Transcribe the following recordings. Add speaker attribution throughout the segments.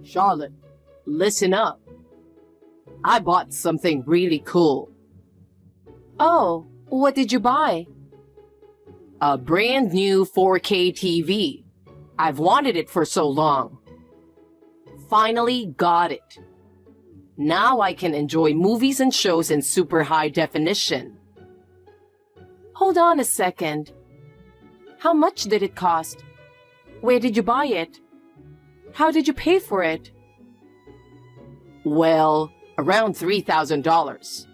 Speaker 1: Charlotte, listen up. I bought something really cool.
Speaker 2: Oh, what did you buy?
Speaker 1: A brand new 4K TV. I've wanted it for so long. Finally got it. Now I can enjoy movies and shows in super high definition.
Speaker 2: Hold on a second. How much did it cost? Where did you buy it? How did you pay for it?
Speaker 1: Well, around $3,000.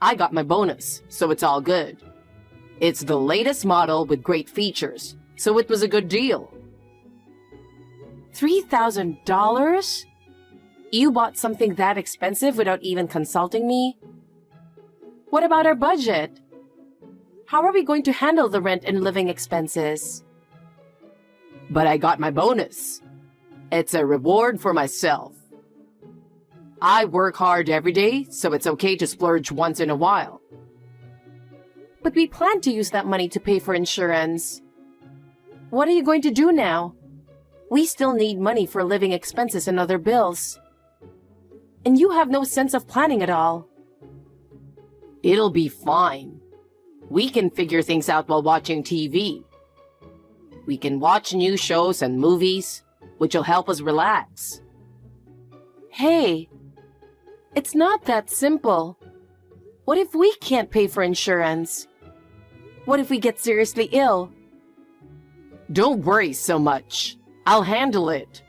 Speaker 1: I got my bonus, so it's all good. It's the latest model with great features, so it was a good deal.
Speaker 2: $3,000? You bought something that expensive without even consulting me? What about our budget? How are we going to handle the rent and living expenses?
Speaker 1: But I got my bonus. It's a reward for myself. I work hard every day, so it's okay to splurge once in a while.
Speaker 2: But we plan to use that money to pay for insurance. What are you going to do now? We still need money for living expenses and other bills. And you have no sense of planning at all.
Speaker 1: It'll be fine. We can figure things out while watching TV. We can watch new shows and movies, which will help us relax.
Speaker 2: Hey, it's not that simple. What if we can't pay for insurance? What if we get seriously ill?
Speaker 1: Don't worry so much. I'll handle it.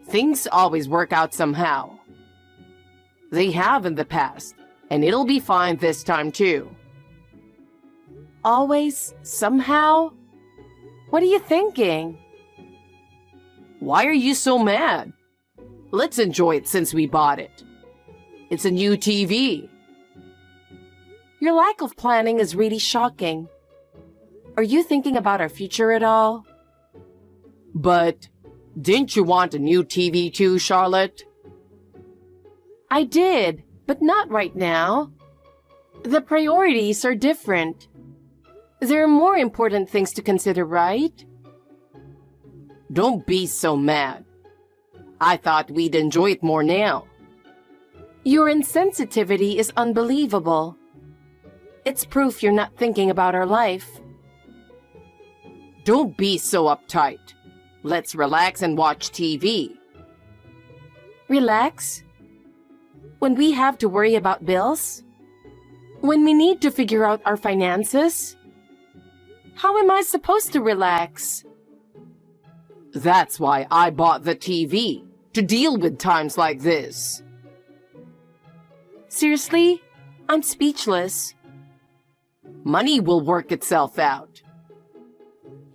Speaker 1: Things always work out somehow. They have in the past, and it'll be fine this time too.
Speaker 2: Always? Somehow? What are you thinking?
Speaker 1: Why are you so mad? Let's enjoy it since we bought it. It's a new TV.
Speaker 2: Your lack of planning is really shocking. Are you thinking about our future at all?
Speaker 1: But didn't you want a new TV too, Charlotte?
Speaker 2: I did, but not right now. The priorities are different. There are more important things to consider, right?
Speaker 1: Don't be so mad. I thought we'd enjoy it more now.
Speaker 2: Your insensitivity is unbelievable. It's proof you're not thinking about our life.
Speaker 1: Don't be so uptight. Let's relax and watch TV.
Speaker 2: Relax? When we have to worry about bills? When we need to figure out our finances? How am I supposed to relax?
Speaker 1: That's why I bought the TV, to deal with times like this.
Speaker 2: Seriously? I'm speechless.
Speaker 1: Money will work itself out.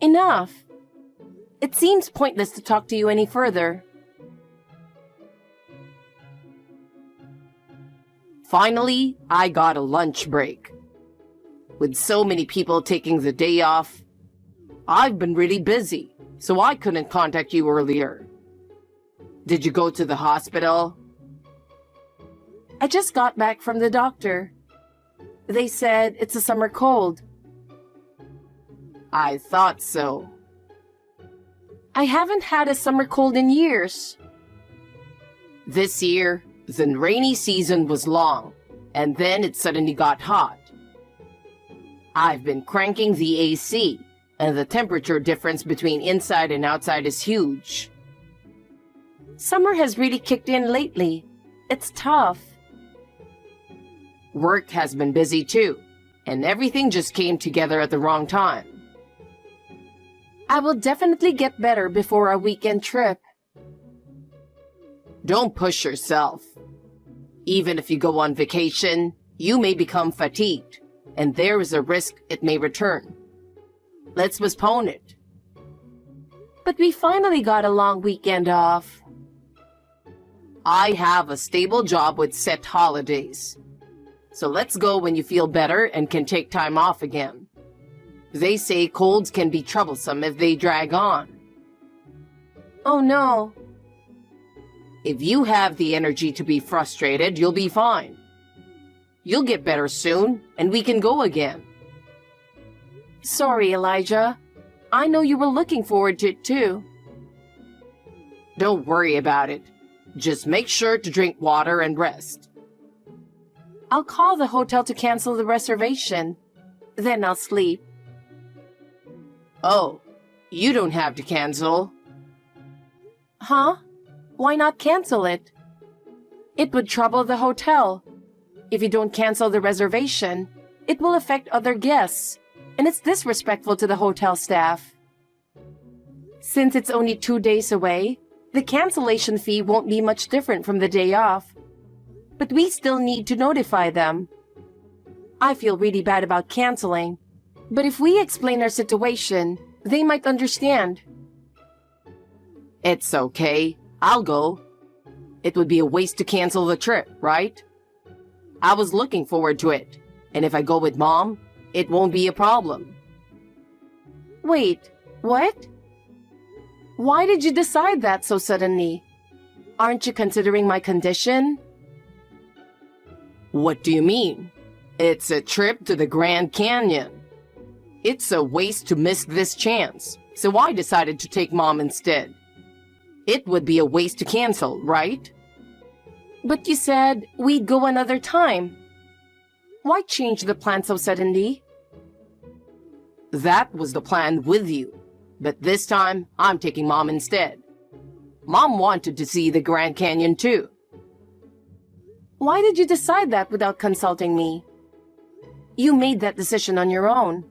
Speaker 2: Enough. It seems pointless to talk to you any further.
Speaker 1: Finally, I got a lunch break. With so many people taking the day off, I've been really busy, so I couldn't contact you earlier. Did you go to the hospital?
Speaker 2: I just got back from the doctor. They said it's a summer cold.
Speaker 1: I thought so.
Speaker 2: I haven't had a summer cold in years.
Speaker 1: This year, the rainy season was long, and then it suddenly got hot. I've been cranking the AC, and the temperature difference between inside and outside is huge.
Speaker 2: Summer has really kicked in lately. It's tough.
Speaker 1: Work has been busy too, and everything just came together at the wrong time.
Speaker 2: I will definitely get better before our weekend trip.
Speaker 1: Don't push yourself. Even if you go on vacation, you may become fatigued, and there is a risk it may return. Let's postpone it.
Speaker 2: But we finally got a long weekend off.
Speaker 1: I have a stable job with set holidays. So let's go when you feel better and can take time off again. They say colds can be troublesome if they drag on.
Speaker 2: Oh no.
Speaker 1: If you have the energy to be frustrated, you'll be fine. You'll get better soon, and we can go again.
Speaker 2: Sorry, Elijah. I know you were looking forward to it too.
Speaker 1: Don't worry about it. Just make sure to drink water and rest.
Speaker 2: I'll call the hotel to cancel the reservation. Then I'll sleep.
Speaker 1: Oh, you don't have to cancel.
Speaker 2: Huh? Why not cancel it? It would trouble the hotel. If you don't cancel the reservation, it will affect other guests, and it's disrespectful to the hotel staff. Since it's only 2 days away, the cancellation fee won't be much different from the day off. But we still need to notify them. I feel really bad about canceling, but if we explain our situation, they might understand.
Speaker 1: It's okay. I'll go. It would be a waste to cancel the trip, right? I was looking forward to it, and if I go with Mom, it won't be a problem.
Speaker 2: Wait, what? Why did you decide that so suddenly? Aren't you considering my condition?
Speaker 1: What do you mean? It's a trip to the Grand Canyon. It's a waste to miss this chance, so I decided to take Mom instead. It would be a waste to cancel, right?
Speaker 2: But you said we'd go another time. Why change the plan so suddenly?
Speaker 1: That was the plan with you, but this time I'm taking Mom instead. Mom wanted to see the Grand Canyon too.
Speaker 2: Why did you decide that without consulting me? You made that decision on your own.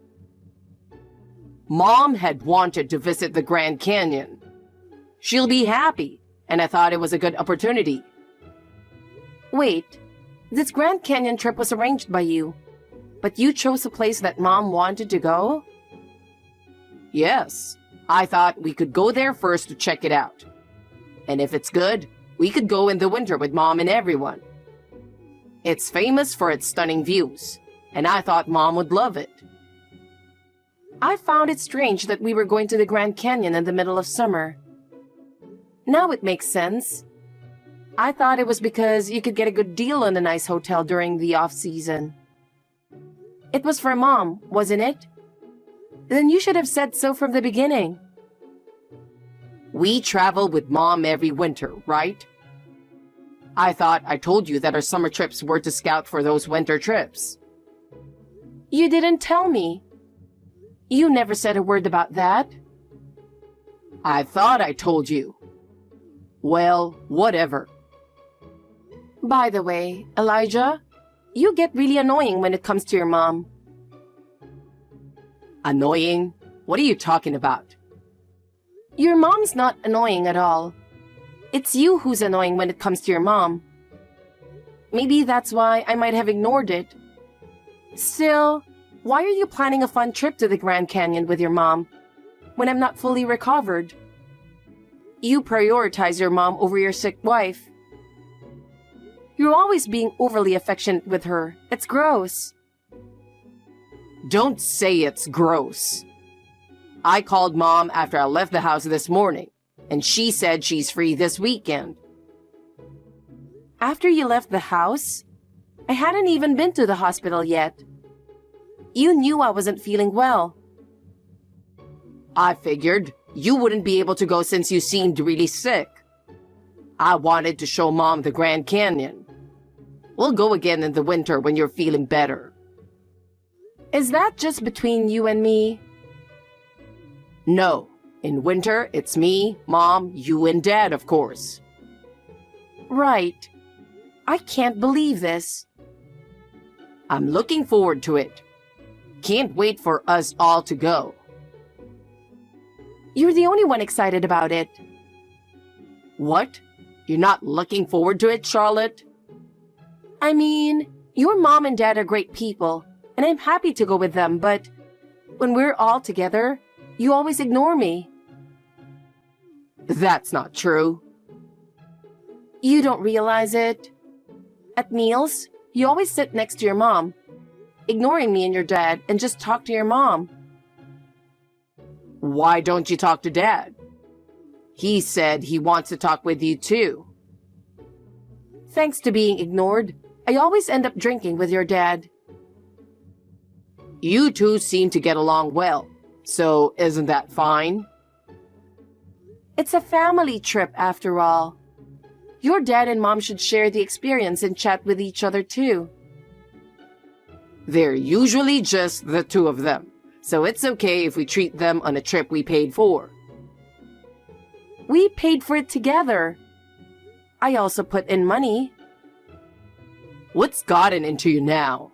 Speaker 1: Mom had wanted to visit the Grand Canyon. She'll be happy, and I thought it was a good opportunity.
Speaker 2: Wait, this Grand Canyon trip was arranged by you, but you chose a place that Mom wanted to go?
Speaker 1: Yes, I thought we could go there first to check it out. And if it's good, we could go in the winter with Mom and everyone. It's famous for its stunning views, and I thought Mom would love it.
Speaker 2: I found it strange that we were going to the Grand Canyon in the middle of summer. Now it makes sense. I thought it was because you could get a good deal on a nice hotel during the off-season. It was for Mom, wasn't it? Then you should have said so from the beginning.
Speaker 1: We travel with Mom every winter, right? I thought I told you that our summer trips were to scout for those winter trips.
Speaker 2: You didn't tell me. You never said a word about that.
Speaker 1: I thought I told you. Well, whatever.
Speaker 2: By the way, Elijah, you get really annoying when it comes to your mom.
Speaker 1: Annoying? What are you talking about?
Speaker 2: Your mom's not annoying at all. It's you who's annoying when it comes to your mom. Maybe that's why I might have ignored it. Still, why are you planning a fun trip to the Grand Canyon with your mom when I'm not fully recovered? You prioritize your mom over your sick wife. You're always being overly affectionate with her. It's gross.
Speaker 1: Don't say it's gross. I called Mom after I left the house this morning, and she said she's free this weekend.
Speaker 2: After you left the house? I hadn't even been to the hospital yet. You knew I wasn't feeling well.
Speaker 1: I figured you wouldn't be able to go since you seemed really sick. I wanted to show Mom the Grand Canyon. We'll go again in the winter when you're feeling better.
Speaker 2: Is that just between you and me?
Speaker 1: No. In winter, it's me, Mom, you, and Dad, of course.
Speaker 2: Right. I can't believe this.
Speaker 1: I'm looking forward to it. Can't wait for us all to go.
Speaker 2: You're the only one excited about it.
Speaker 1: What? You're not looking forward to it, Charlotte?
Speaker 2: I mean, your mom and dad are great people, and I'm happy to go with them, but when we're all together, you always ignore me.
Speaker 1: That's not true.
Speaker 2: You don't realize it. At meals, you always sit next to your mom, ignoring me and your dad, and just talk to your mom.
Speaker 1: Why don't you talk to Dad? He said he wants to talk with you too.
Speaker 2: Thanks to being ignored, I always end up drinking with your dad.
Speaker 1: You two seem to get along well, so isn't that fine?
Speaker 2: It's a family trip after all. Your dad and mom should share the experience and chat with each other too.
Speaker 1: They're usually just the two of them, so it's okay if we treat them on a trip we paid for.
Speaker 2: We paid for it together. I also put in money.
Speaker 1: What's gotten into you now?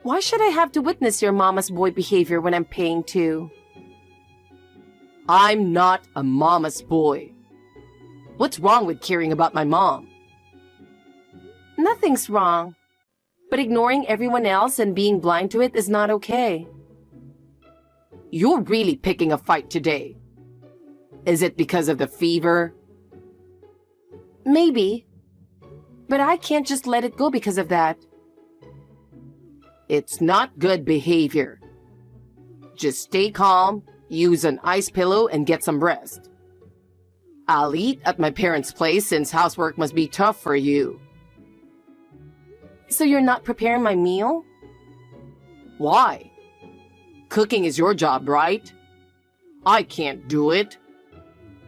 Speaker 2: Why should I have to witness your mama's boy behavior when I'm paying too?
Speaker 1: I'm not a mama's boy. What's wrong with caring about my mom?
Speaker 2: Nothing's wrong. But ignoring everyone else and being blind to it is not okay.
Speaker 1: You're really picking a fight today. Is it because of the fever?
Speaker 2: Maybe. But I can't just let it go because of that.
Speaker 1: It's not good behavior. Just stay calm, use an ice pillow, and get some rest. I'll eat at my parents' place since housework must be tough for you.
Speaker 2: So you're not preparing my meal?
Speaker 1: Why? Cooking is your job, right? I can't do it.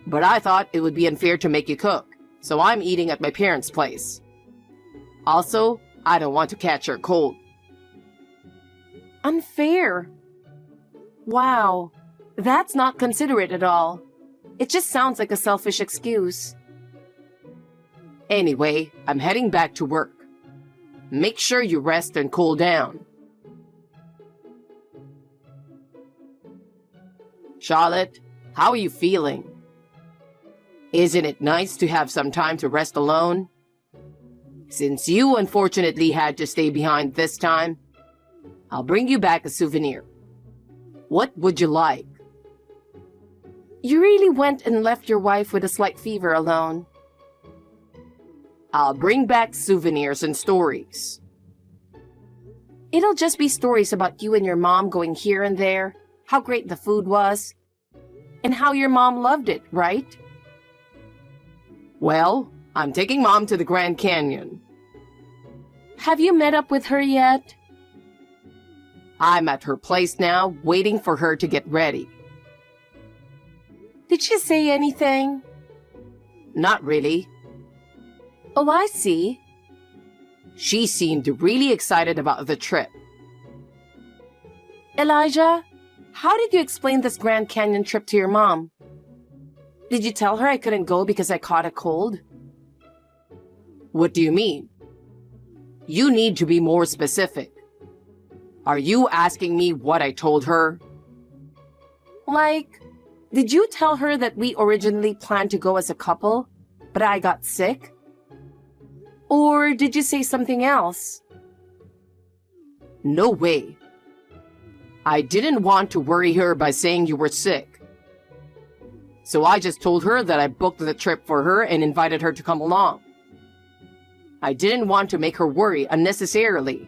Speaker 1: But I thought it would be unfair to make you cook, so I'm eating at my parents' place. Also, I don't want to catch your cold.
Speaker 2: Unfair. Wow, that's not considerate at all. It just sounds like a selfish excuse.
Speaker 1: Anyway, I'm heading back to work. Make sure you rest and cool down. Charlotte, how are you feeling? Isn't it nice to have some time to rest alone? Since you unfortunately had to stay behind this time, I'll bring you back a souvenir. What would you like?
Speaker 2: You really went and left your wife with a slight fever alone.
Speaker 1: I'll bring back souvenirs and stories.
Speaker 2: It'll just be stories about you and your mom going here and there, how great the food was, and how your mom loved it, right?
Speaker 1: Well, I'm taking Mom to the Grand Canyon.
Speaker 2: Have you met up with her yet?
Speaker 1: I'm at her place now, waiting for her to get ready.
Speaker 2: Did she say anything?
Speaker 1: Not really.
Speaker 2: Oh, I see.
Speaker 1: She seemed really excited about the trip.
Speaker 2: Elijah, how did you explain this Grand Canyon trip to your mom? Did you tell her I couldn't go because I caught a cold?
Speaker 1: What do you mean? You need to be more specific. Are you asking me what I told her?
Speaker 2: Like, did you tell her that we originally planned to go as a couple, but I got sick? Or did you say something else?
Speaker 1: No way. I didn't want to worry her by saying you were sick. So I just told her that I booked the trip for her and invited her to come along. I didn't want to make her worry unnecessarily.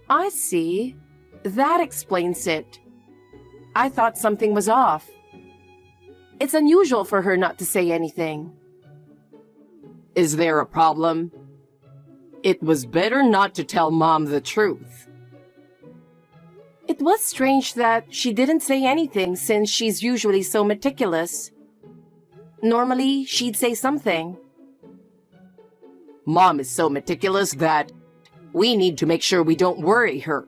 Speaker 2: I see. That explains it. I thought something was off. It's unusual for her not to say anything.
Speaker 1: Is there a problem? It was better not to tell Mom the truth.
Speaker 2: It was strange that she didn't say anything since she's usually so meticulous. Normally, she'd say something.
Speaker 1: Mom is so meticulous that we need to make sure we don't worry her.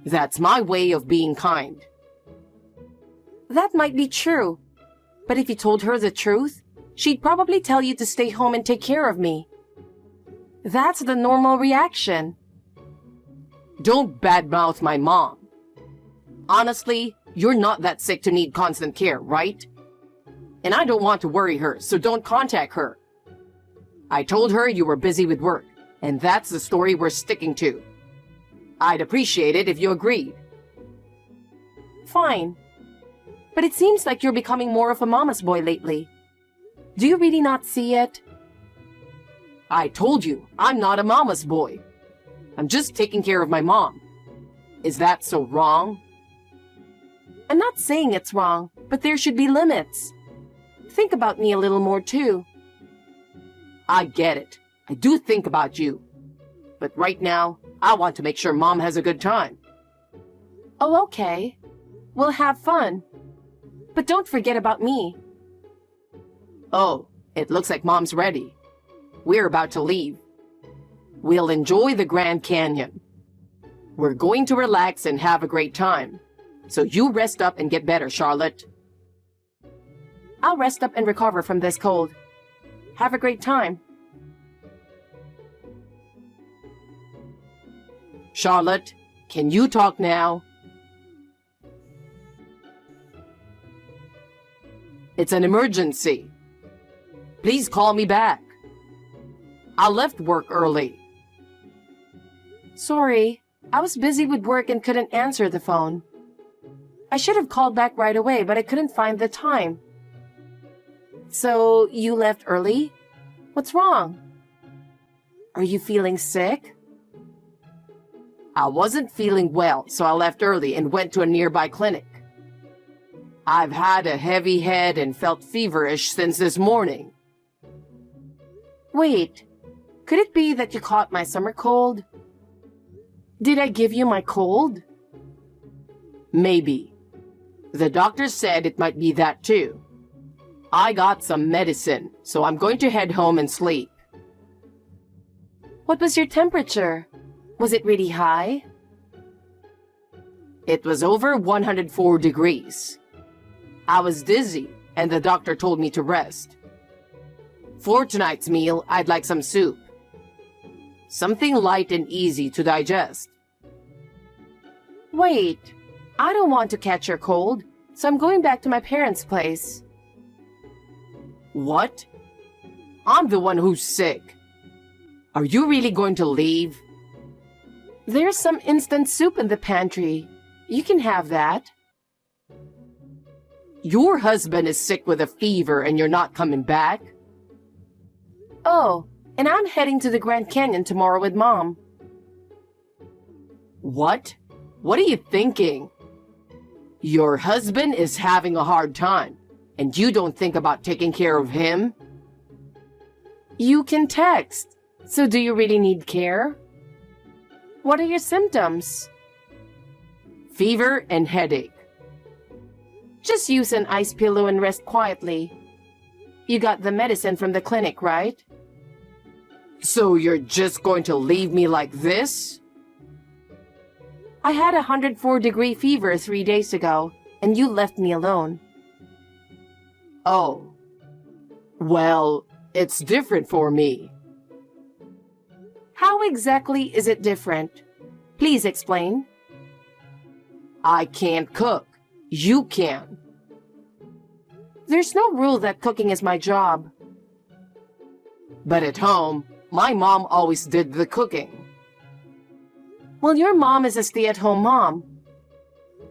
Speaker 1: That's my way of being kind.
Speaker 2: That might be true, but if you told her the truth, she'd probably tell you to stay home and take care of me. That's the normal reaction.
Speaker 1: Don't badmouth my mom. Honestly, you're not that sick to need constant care, right? And I don't want to worry her, so don't contact her. I told her you were busy with work, and that's the story we're sticking to. I'd appreciate it if you agreed.
Speaker 2: Fine. But it seems like you're becoming more of a mama's boy lately. Do you really not see it?
Speaker 1: I told you, I'm not a mama's boy. I'm just taking care of my mom. Is that so wrong?
Speaker 2: I'm not saying it's wrong, but there should be limits. Think about me a little more too.
Speaker 1: I get it. I do think about you. But right now, I want to make sure Mom has a good time.
Speaker 2: Oh, okay. We'll have fun. But don't forget about me.
Speaker 1: Oh, It looks like Mom's ready. We're about to leave. We'll enjoy the Grand Canyon. We're going to relax and have a great time. So you rest up and get better, Charlotte.
Speaker 2: I'll rest up and recover from this cold. Have a great time.
Speaker 1: Charlotte, can you talk now? It's an emergency. Please call me back. I left work early.
Speaker 2: Sorry, I was busy with work and couldn't answer the phone. I should have called back right away, but I couldn't find the time. So, you left early? What's wrong? Are you feeling sick?
Speaker 1: I wasn't feeling well, so I left early and went to a nearby clinic. I've had a heavy head and felt feverish since this morning.
Speaker 2: Wait, could it be that you caught my summer cold? Did I give you my cold?
Speaker 1: Maybe. The doctor said it might be that too. I got some medicine, so I'm going to head home and sleep.
Speaker 2: What was your temperature? Was it really high?
Speaker 1: It was over 104 degrees. I was dizzy, and the doctor told me to rest. For tonight's meal, I'd like some soup. Something light and easy to digest.
Speaker 2: Wait, I don't want to catch your cold, so I'm going back to my parents' place.
Speaker 1: What? I'm the one who's sick. Are you really going to leave?
Speaker 2: There's some instant soup in the pantry. You can have that.
Speaker 1: Your husband is sick with a fever and you're not coming back?
Speaker 2: Oh, and I'm heading to the Grand Canyon tomorrow with Mom.
Speaker 1: What? What are you thinking? Your husband is having a hard time, and you don't think about taking care of him?
Speaker 2: You can text. So do you really need care? What are your symptoms?
Speaker 1: Fever and headache.
Speaker 2: Just use an ice pillow and rest quietly. You got the medicine from the clinic, right?
Speaker 1: So you're just going to leave me like this?
Speaker 2: I had a 104-degree fever 3 days ago, and you left me alone.
Speaker 1: Oh. Well, it's different for me.
Speaker 2: How exactly is it different? Please explain.
Speaker 1: I can't cook. You can.
Speaker 2: There's no rule that cooking is my job.
Speaker 1: But at home, my mom always did the cooking.
Speaker 2: Well, your mom is a stay-at-home mom.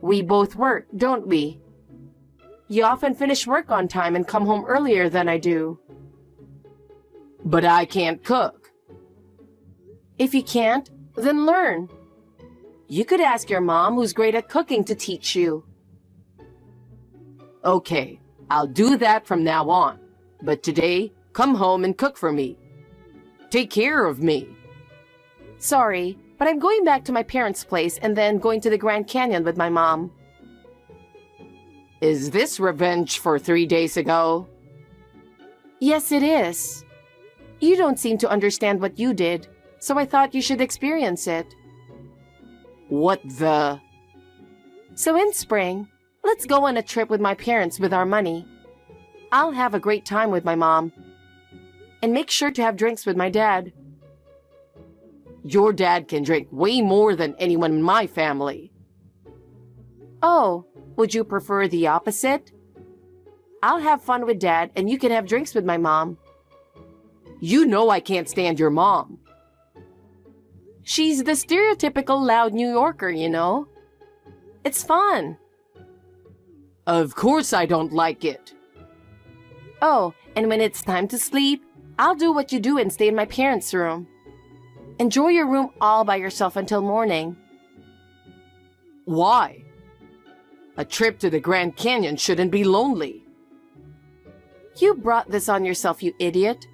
Speaker 2: We both work, don't we? You often finish work on time and come home earlier than I do.
Speaker 1: But I can't cook.
Speaker 2: If you can't, then learn. You could ask your mom, who's great at cooking, to teach you.
Speaker 1: Okay, I'll do that from now on. But today, come home and cook for me. Take care of me.
Speaker 2: Sorry, but I'm going back to my parents' place and then going to the Grand Canyon with my mom.
Speaker 1: Is this revenge for 3 days ago?
Speaker 2: Yes, it is. You don't seem to understand what you did, so I thought you should experience it.
Speaker 1: What the?
Speaker 2: So in spring, let's go on a trip with my parents with our money. I'll have a great time with my mom. And make sure to have drinks with my dad.
Speaker 1: Your dad can drink way more than anyone in my family.
Speaker 2: Oh, would you prefer the opposite? I'll have fun with Dad and you can have drinks with my mom.
Speaker 1: You know I can't stand your mom.
Speaker 2: She's the stereotypical loud New Yorker, you know. It's fun.
Speaker 1: Of course I don't like it.
Speaker 2: Oh, and when it's time to sleep, I'll do what you do and stay in my parents' room. Enjoy your room all by yourself until morning.
Speaker 1: Why? A trip to the Grand Canyon shouldn't be lonely.
Speaker 2: You brought this on yourself, you idiot.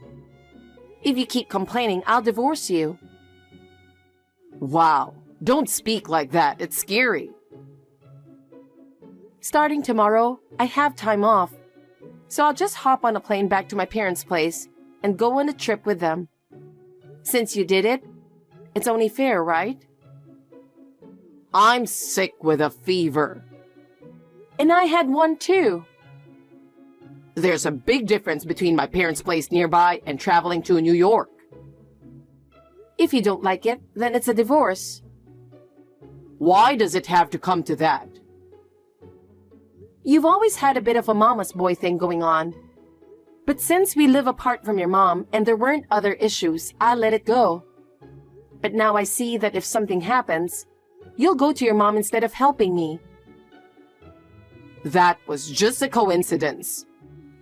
Speaker 2: If you keep complaining, I'll divorce you.
Speaker 1: Wow, don't speak like that. It's scary.
Speaker 2: Starting tomorrow, I have time off. So I'll just hop on a plane back to my parents' place and go on a trip with them. Since you did it, it's only fair, right?
Speaker 1: I'm sick with a fever.
Speaker 2: And I had one too.
Speaker 1: There's a big difference between my parents' place nearby and traveling to New York.
Speaker 2: If you don't like it, then it's a divorce.
Speaker 1: Why does it have to come to that?
Speaker 2: You've always had a bit of a mama's boy thing going on. But since we live apart from your mom and there weren't other issues, I let it go. But now I see that if something happens, you'll go to your mom instead of helping me.
Speaker 1: That was just a coincidence.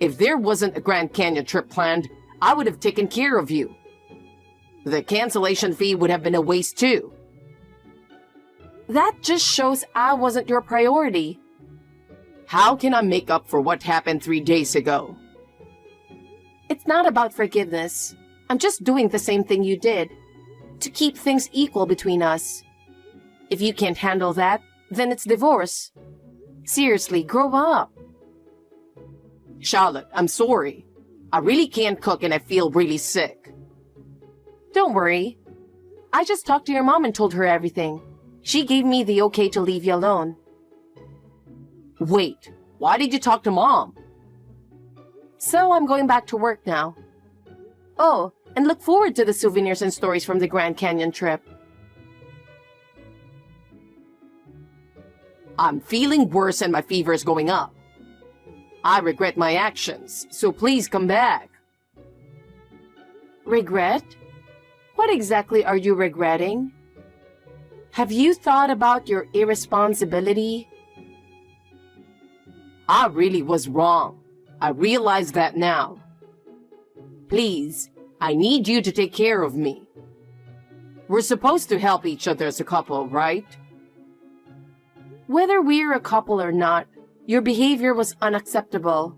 Speaker 1: If there wasn't a Grand Canyon trip planned, I would have taken care of you. The cancellation fee would have been a waste too.
Speaker 2: That just shows I wasn't your priority.
Speaker 1: How can I make up for what happened 3 days ago?
Speaker 2: It's not about forgiveness. I'm just doing the same thing you did, to keep things equal between us. If you can't handle that, then it's divorce. Seriously, grow up.
Speaker 1: Charlotte, I'm sorry. I really can't cook and I feel really sick.
Speaker 2: Don't worry. I just talked to your mom and told her everything. She gave me the okay to leave you alone.
Speaker 1: Wait, why did you talk to Mom?
Speaker 2: So I'm going back to work now. Oh, and look forward to the souvenirs and stories from the Grand Canyon trip.
Speaker 1: I'm feeling worse and my fever is going up. I regret my actions, so please come back.
Speaker 2: Regret? What exactly are you regretting? Have you thought about your irresponsibility?
Speaker 1: I really was wrong. I realize that now. Please, I need you to take care of me. We're supposed to help each other as a couple, right?
Speaker 2: Whether we're a couple or not, your behavior was unacceptable.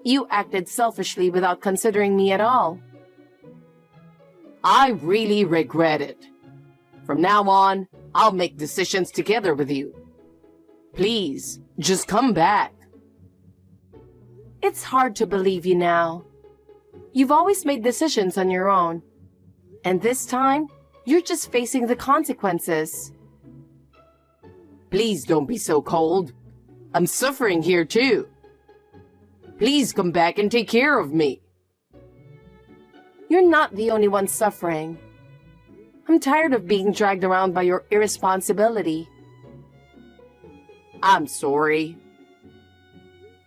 Speaker 2: You acted selfishly without considering me at all.
Speaker 1: I really regret it. From now on, I'll make decisions together with you. Please, just come back.
Speaker 2: It's hard to believe you now. You've always made decisions on your own. And this time, you're just facing the consequences.
Speaker 1: Please don't be so cold. I'm suffering here too. Please come back and take care of me.
Speaker 2: You're not the only one suffering. I'm tired of being dragged around by your irresponsibility.
Speaker 1: I'm sorry.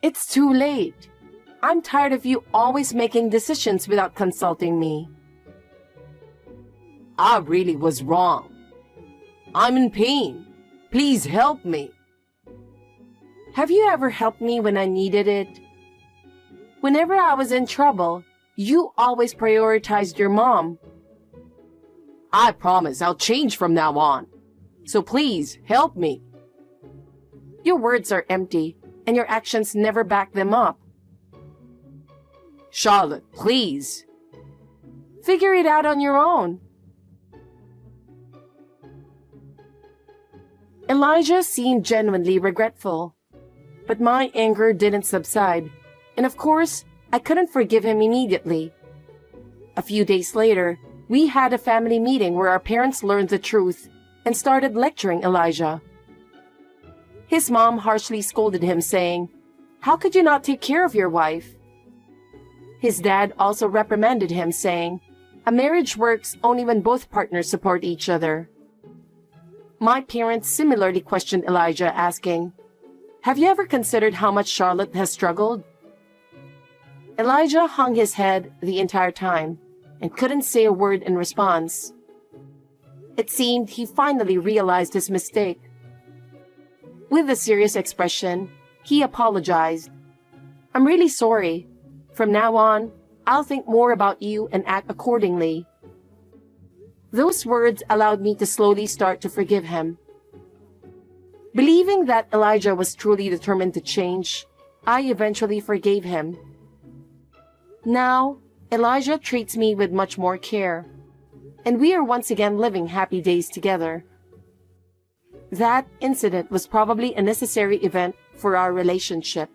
Speaker 2: It's too late. I'm tired of you always making decisions without consulting me.
Speaker 1: I really was wrong. I'm in pain. Please help me.
Speaker 2: Have you ever helped me when I needed it? Whenever I was in trouble, you always prioritized your mom.
Speaker 1: I promise I'll change from now on. So please help me.
Speaker 2: Your words are empty, and your actions never back them up.
Speaker 1: Charlotte, please.
Speaker 2: Figure it out on your own. Elijah seemed genuinely regretful, but my anger didn't subside, and of course, I couldn't forgive him immediately. A few days later, we had a family meeting where our parents learned the truth and started lecturing Elijah. His mom harshly scolded him, saying, "How could you not take care of your wife?" His dad also reprimanded him, saying, "A marriage works only when both partners support each other." My parents similarly questioned Elijah, asking, "Have you ever considered how much Charlotte has struggled?" Elijah hung his head the entire time and couldn't say a word in response. It seemed he finally realized his mistake. With a serious expression, he apologized. "I'm really sorry. From now on, I'll think more about you and act accordingly." Those words allowed me to slowly start to forgive him. Believing that Elijah was truly determined to change, I eventually forgave him. Now, Elijah treats me with much more care, and we are once again living happy days together. That incident was probably a necessary event for our relationship.